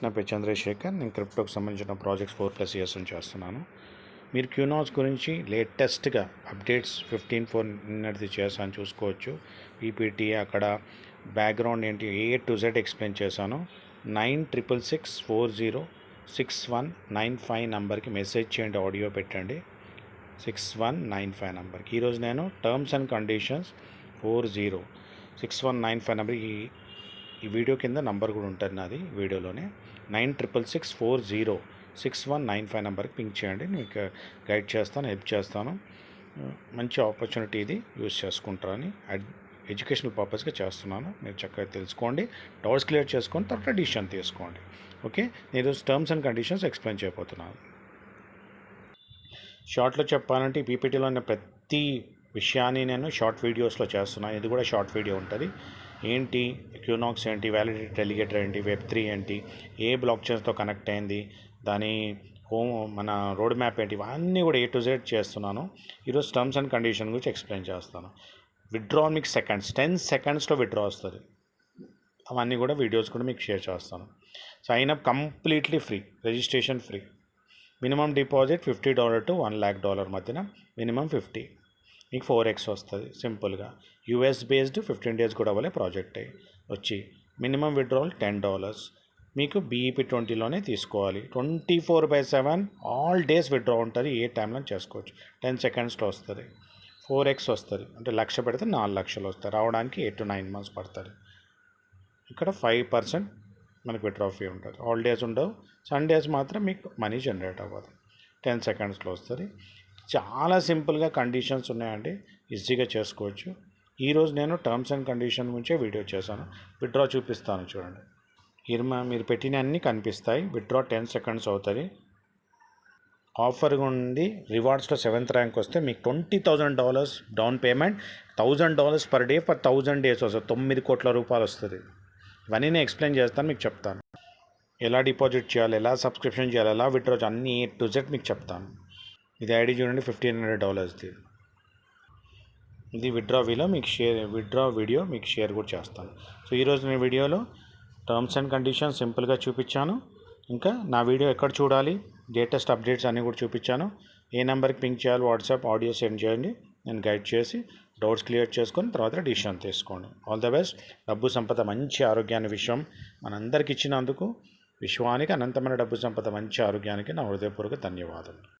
నా పేరు చంద్రశేఖర్. నేను క్రిప్టోకి సంబంధించిన ప్రాజెక్ట్స్ 4+ ఇయర్స్ నుంచి చేస్తున్నాను. మీరు క్యూనాస్ గురించి లేటెస్ట్గా అప్డేట్స్ 15.4 నిన్నటిది చేశాను, చూసుకోవచ్చు. పీపీటీ అక్కడ బ్యాక్గ్రౌండ్ ఏంటి A to Z ఎక్స్ప్లెయిన్ చేశాను. 9646406195 నెంబర్కి మెసేజ్ చేయండి, ఆడియో పెట్టండి. 6195 నెంబర్కి. ఈరోజు నేను టర్మ్స్ అండ్ కండిషన్స్ 406195 నెంబర్ ఈ వీడియో కింద నంబర్ కూడా ఉంటుంది నాది వీడియోలోనే. 9646406195 నెంబర్కి పింక్ చేయండి. మీకు గైడ్ చేస్తాను, హెల్ప్ చేస్తాను. మంచి ఆపర్చునిటీ ఇది, యూజ్ చేసుకుంటారని ఎడ్యుకేషనల్ పర్పస్గా చేస్తున్నాను. మీరు చక్కగా తెలుసుకోండి, డౌట్స్ క్లియర్ చేసుకొని తర్వాత డిసిషన్ తీసుకోండి. ఓకే, నేను ఈరోజు టర్మ్స్ అండ్ కండిషన్స్ ఎక్స్ప్లెయిన్ చేయబోతున్నాను. షార్ట్లో చెప్పాలంటే ఈ పీపీటీలో ఉన్న ప్రతి విషయాన్ని నేను షార్ట్ వీడియోస్లో చేస్తున్నాను. ఇది కూడా షార్ట్ వీడియో ఉంటుంది. ఏంటి క్యూనాక్స్ ఏంటి, వ్యాలిడిటీ డెలిగేటర్ ఏంటి, Web3 ఏంటి, ఏ బ్లాక్ చైన్స్తో కనెక్ట్ అయింది, దాని మన రోడ్ మ్యాప్ ఏంటి, ఇవన్నీ కూడా A to Z చేస్తున్నాను. ఈరోజు టర్మ్స్ అండ్ కండిషన్ గురించి ఎక్స్ప్లెయిన్ చేస్తాను. విత్డ్రా మీకు 10 సెకండ్స్లో విత్డ్రా వస్తుంది. అవన్నీ కూడా వీడియోస్ కూడా మీకు షేర్ చేస్తాను. Sign up completely free, registration free. Minimum deposit $50 to $1 lakh మధ్యన, మినిమం 50, మీకు 4x వస్తుంది సింపుల్గా. US బేస్డ్ 15 days కూడా అవ్వలే ప్రాజెక్ట్ వచ్చి. Minimum withdrawal $10. మీకు BEP20లోనే తీసుకోవాలి. 24/7 ఆల్ డేస్ విత్డ్రా ఉంటుంది, ఏ టైంలో చేసుకోవచ్చు. 10 సెకండ్స్లో వస్తుంది. 4x వస్తుంది, అంటే 1,00,000 పెడితే 4 లక్షలు వస్తాయి. రావడానికి 8 to 9 months పడుతుంది. ఇక్కడ 5% మనకు విత్డ్రా ఫీ ఉంటుంది. ఆల్ డేస్ ఉండవు, సండేస్ మాత్రం మీకు మనీ జనరేట్ అవ్వదు. 10 సెకండ్స్లో వస్తుంది. చాలా సింపుల్గా కండిషన్స్ ఉన్నాయండి, ఈజీగా చేసుకోవచ్చు. ఈరోజు నేను టర్మ్స్ అండ్ కండిషన్ గురించే వీడియో చేశాను. విత్డ్రా చూపిస్తాను చూడండి. మీరు పెట్టిన అన్నీ కనిపిస్తాయి. విత్డ్రా 10 seconds అవుతుంది. ఆఫర్ ఉంది. రివార్డ్స్లో 7th ర్యాంక్ వస్తే మీకు $20,000 down payment, $1,000 per day for 1000 days వస్తుంది. 9 కోట్ల రూపాయలు వస్తుంది. ఇవన్నీ నేను ఎక్స్ప్లెయిన్ చేస్తాను, మీకు చెప్తాను. ఎలా డిపాజిట్ చేయాలి, ఎలా సబ్స్క్రిప్షన్ చేయాలి, ఎలా విత్డ్రా అన్నీ A to Z మీకు చెప్తాను. ఇది ఐడి చూడండి, $1,500. ఇది విత్డ్రా వీడియో మీకు షేర్ కూడా చేస్తాను. సో ఈరోజు నేను వీడియోలో టర్మ్స్ అండ్ కండిషన్స్ సింపుల్గా చూపించాను. ఇంకా నా వీడియో ఎక్కడ చూడాలి, లేటెస్ట్ అప్డేట్స్ అన్నీ కూడా చూపించాను. ఏ నెంబర్కి పింక్ చేయాలి, వాట్సాప్ ఆడియో సెండ్ చేయండి, నేను గైడ్ చేసి డౌట్స్ క్లియర్ చేసుకొని తర్వాత డిసిషన్ తీసుకోండి. All the best. డబ్బు సంపద, మంచి ఆరోగ్యాన్ని విషయం మనందరికి ఇచ్చినందుకు, విశ్వానికి అనంతమైన డబ్బు సంపద, మంచి ఆరోగ్యానికి నా హృదయపూర్వక ధన్యవాదాలు.